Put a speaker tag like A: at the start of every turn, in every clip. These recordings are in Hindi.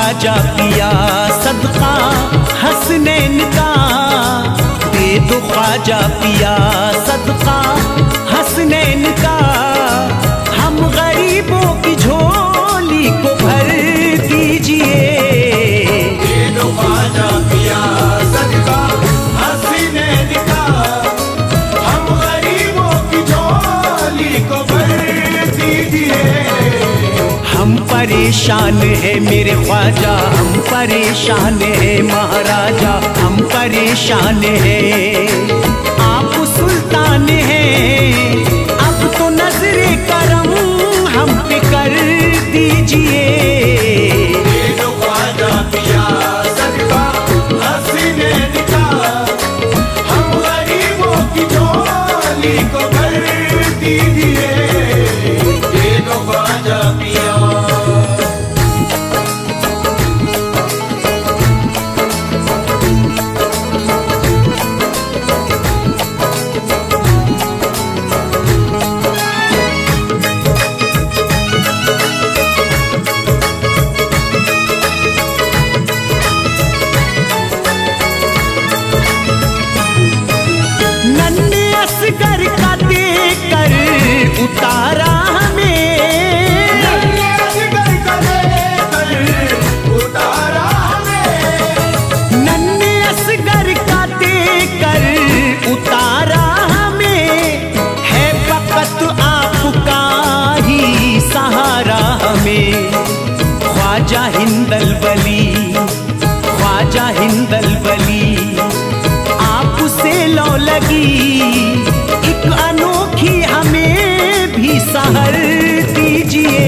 A: ख्वाजा पिया सदका हसनैन का, दे दो ख्वाजा पिया सदका हसनैन का, हम गरीबों की झोली को भर दीजिए।
B: दे दो ख्वाजा पिया सदका हसनैन का, हम गरीबों की झोली को भर दीजिए।
A: हम परेशान हैं मेरे ख्वाजा, हम परेशान हैं महाराजा, हम परेशान हैं। आप सुल्तान हैं, अब तो नजरे करम हम पे कर दीजिए।
B: दे दो ख्वाजा पिया सदका हसनैन का, हम गरीबों की झोली को भर दीजिए। दे दो ख्वाजा पिया।
A: असगर का देकर उतारा हमें,
B: असगर का देकर उतारा हमें,
A: नन्हे असगर का देकर उतारा हमें, है फकत आपका ही सहारा हमें। ख्वाजा हिंदल वली, ख्वाजा हिंदल वली, आपसे लौ लगी एक अनोखी हमें भी सहर दीजिए।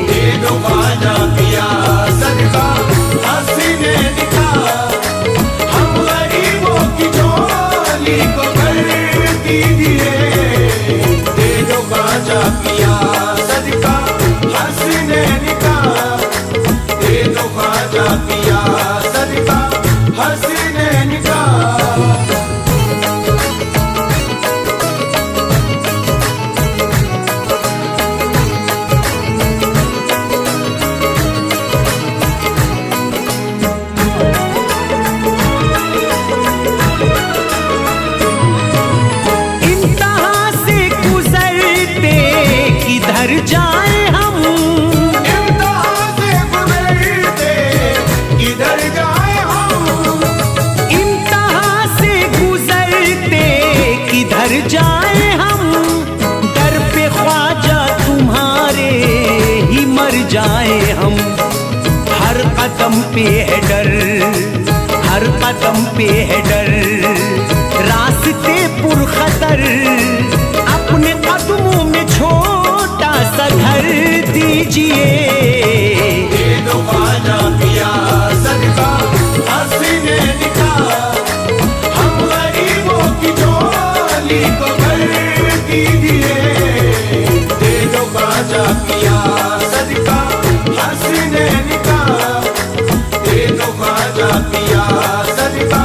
B: दे दो ख्वाजा पिया सदका हसनैन का, हम गरीबों की झोली को भर दीजिए। दे दो ख्वाजा पिया सदका हसनैन का, दे दो ख्वाजा पिया सदका हसनैन का।
A: किधर जाए हम,
B: इम्तिहान से गुजरते किधर जाए हम,
A: इम्तिहान से गुजरते किधर जाए हम, डर पे ख्वाजा तुम्हारे ही मर जाए हम। हर कदम पे है डर, हर कदम पे है डर, रास्ते पुरखतर, अपने कदमों में छोटा सा घर दीजिए।
B: दे दो ख्वाजा पिया सदका हसनैन का, हम गरीबों की झोली को भर दीजिए। दे दो ख्वाजा पिया सदका हसनैन का, दे दो ख्वाजा पिया सदका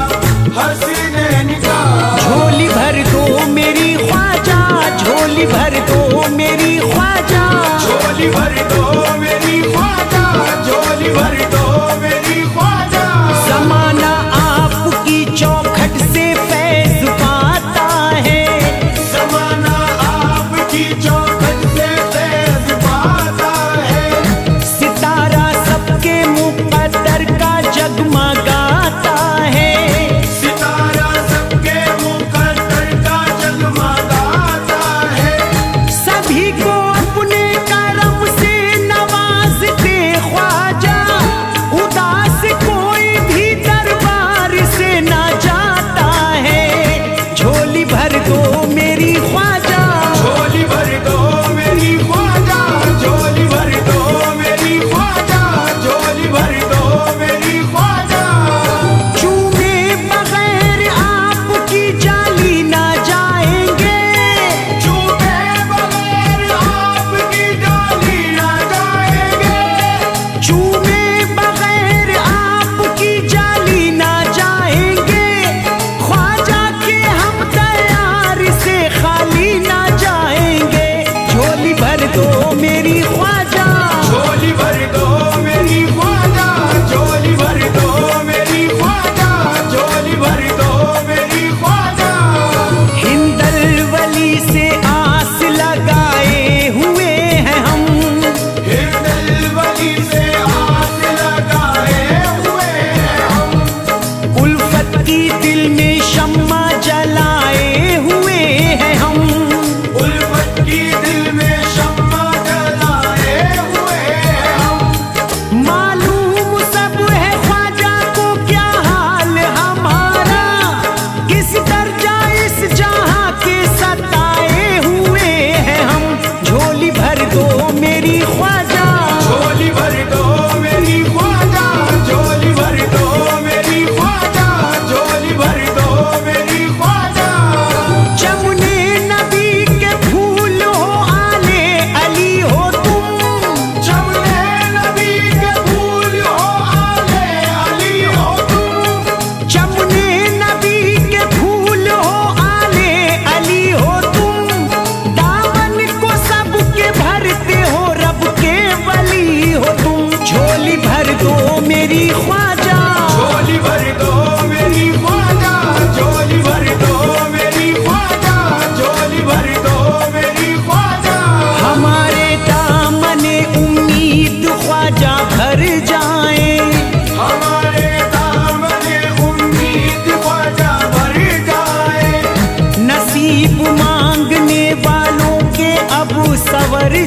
B: हसनैन का।
A: झोली भर दो मेरी ख्वाजा, झोली भर दो मेरी ख्वाजा,
B: झोली भर दो मेरी ख्वाजा, झोली भर दो मेरी ख्वाजा।
A: जमाना आपकी चौखट से फैज पाता है,
B: जमाना आपकी चौखट से फैज पाता है,
A: सितारा सबके मुकद्दर का जगमगाता है,
B: सितारा सबके मुकद्दर का जगमगाता है,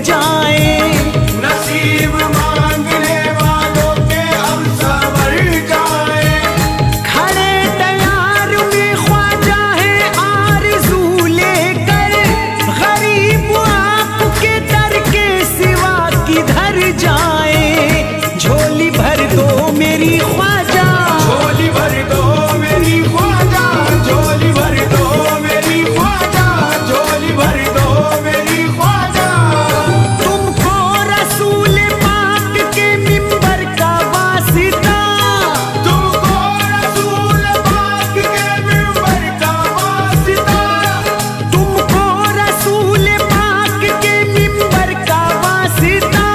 A: जाए।
B: नसीब मांगने वालों के अब सवर जाए।
A: खड़े तैयार में ख्वाजा है आरज़ू लेकर, गरीब आपके दर के सिवा किधर जाए। झोली भर दो मेरी ख्वाजा,
B: झोली भर दो मेरी ख्वाजा, झोली भर दो मेरी ख्वाजा, झोली भर दो मेरी ख्वाजा।
A: तुमको रसूल पाक के मिंबर का वास्ता,
B: तुमको रसूल पाक के मिंबर का वास्ता,
A: तुमको रसूल पाक के मिंबर का वास्ता।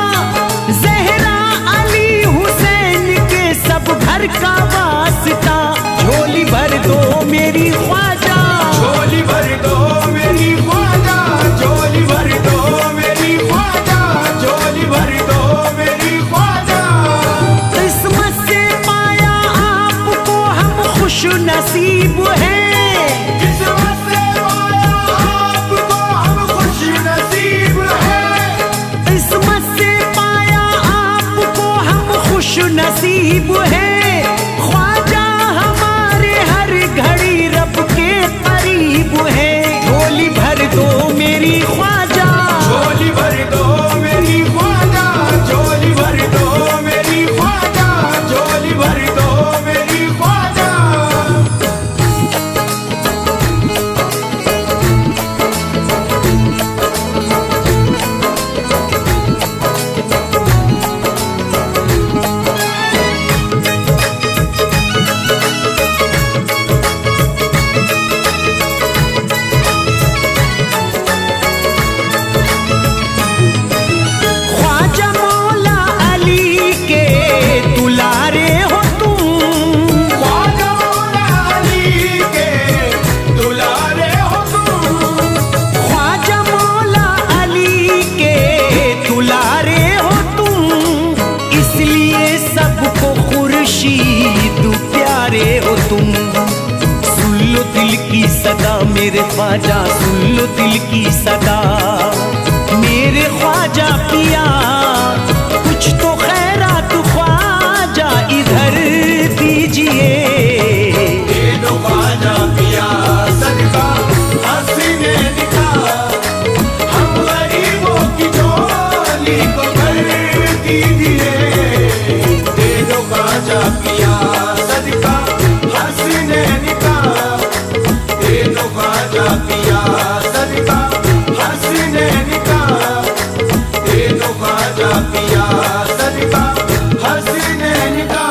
A: ज़हरा अली हुसैन के सब घर का वास्ता। झोली भर दो मेरी ख्वाजा,
B: झोली भर दो मेरी ख्वाजा, झोली भर दो मेरी ख्वाजा, झोली भर दो मेरी ख्वाजा।
A: किस्मत से पाया आपको हम खुश नसीब हैं।
B: किस्मत से पाया आपको हम खुश नसीब हैं।
A: किस्मत से पाया आपको हम खुश नसीब हैं। ख्वाजा हमारे हर घड़ी रब के करीब है। झोली भर दो मेरी ख्वाजा,
B: झोली भर दो मेरी ख्वाजा, झोली भर दो मेरी ख्वाजा, झोली भर दो मेरी ख्वाजा।
A: ख्वाजा मौला अली के दुलारे हो तुम।
B: ख्वाजा मौला अली के दुलारे हो तुम।
A: ख्वाजा मौला अली के दुलारे हो तुम, इसलिए सबको खुर्शीद प्यारे हो तुम। सुन लो दिल की सदा मेरे ख्वाजा, सुन लो दिल की सदा मेरे ख्वाजा पिया। कुछ तो खैरात ख्वाजा इधर दीजिए।
B: दे दो ख्वाजा पिया सदका हसीने दिखा, हम गरीबों की झोली को भर दीजिए। दे दो ख्वाजा पिया सदका हसीने दिखा, दे दो ख्वाजा पिया सदका हसीने दिखा, दे दो ख्वाजा पिया सदका हसीने दिखा।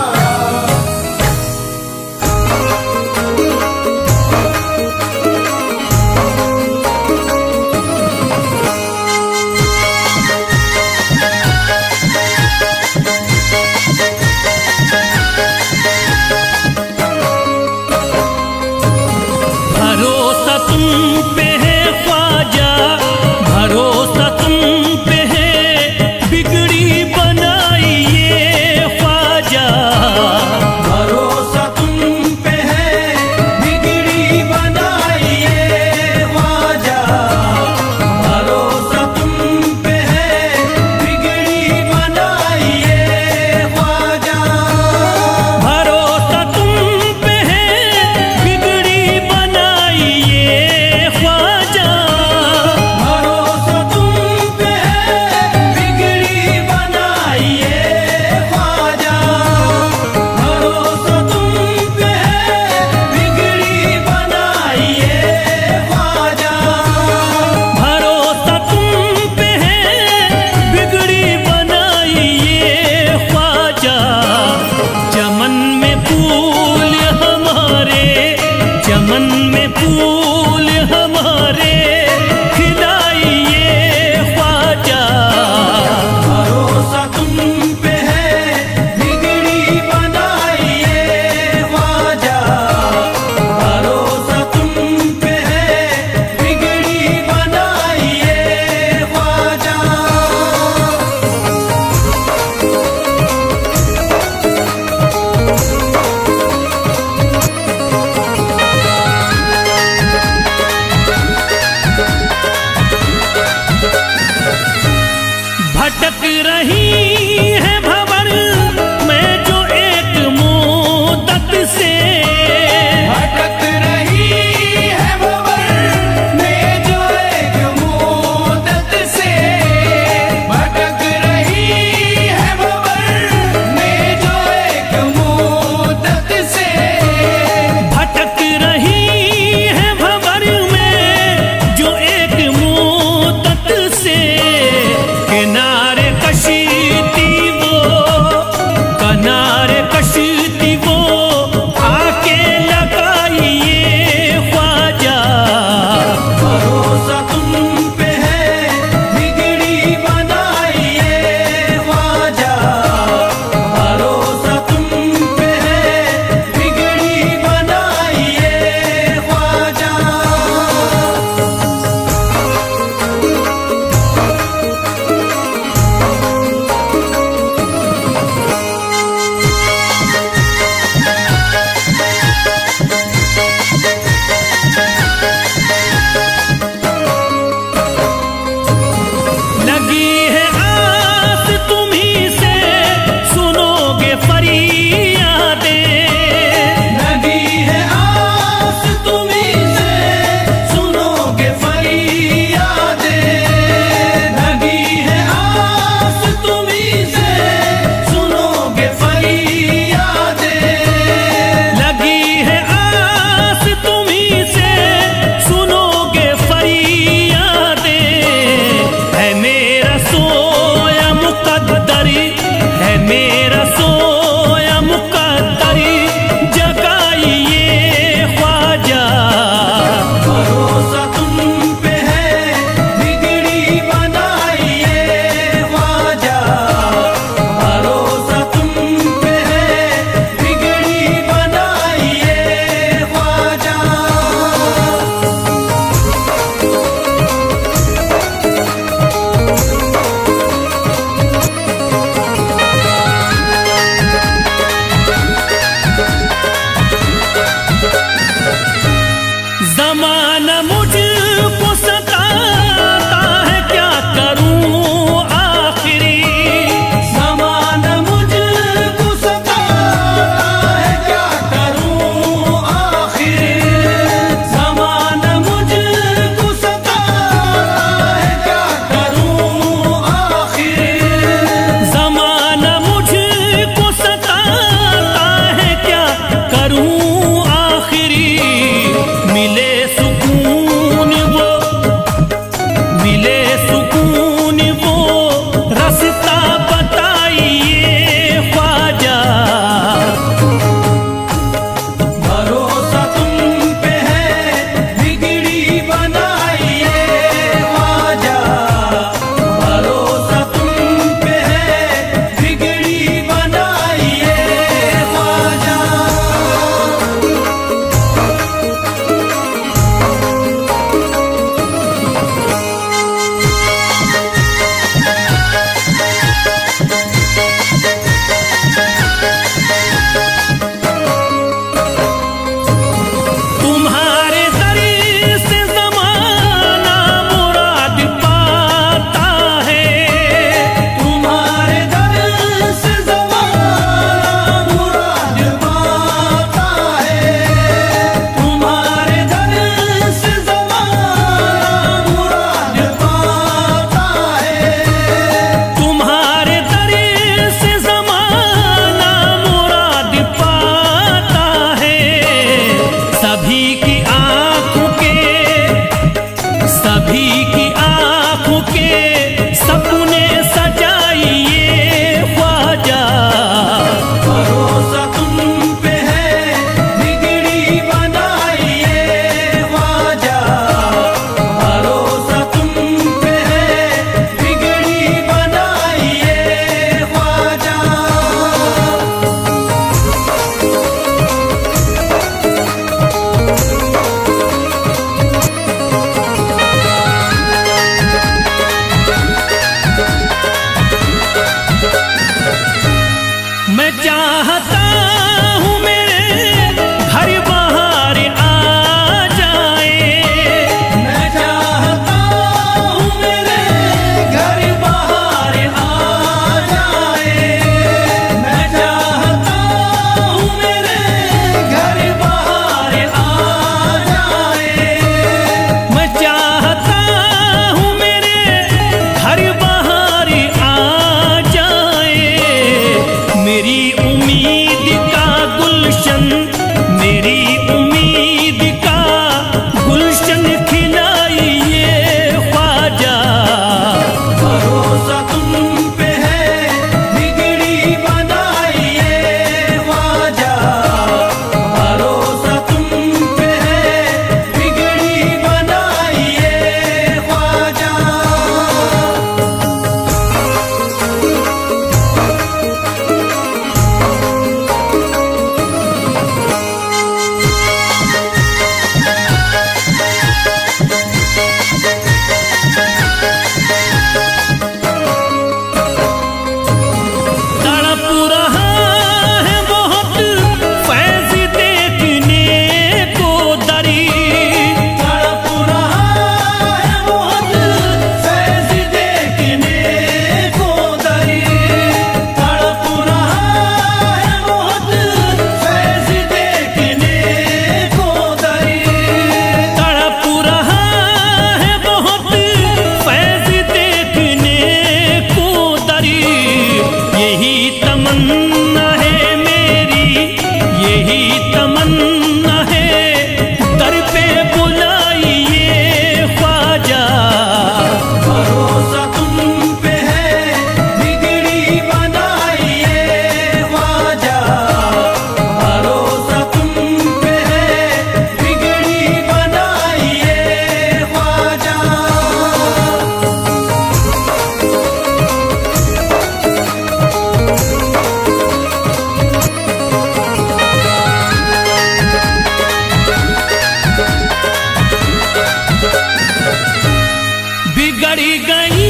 C: बिगड़ी गई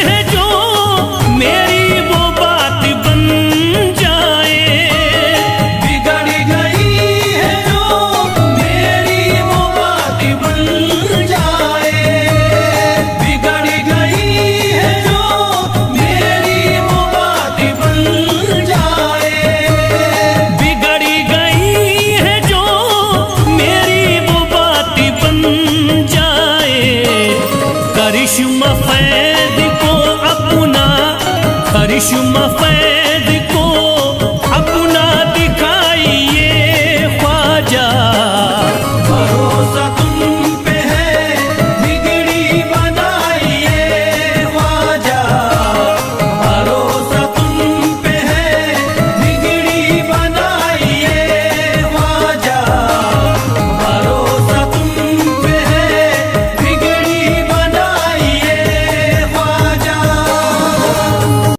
C: है जो मेरी वो बात बन जाए,
B: बिगड़ गई है जो मेरी वो बात बन जाए, बिगड़ गई है जो मेरी वो बात बन जाए,
C: बिगड़ी गई है जो मेरी वो बात बन जाए। करिश्मा फैज़ को अपना, करिश्मा फैज़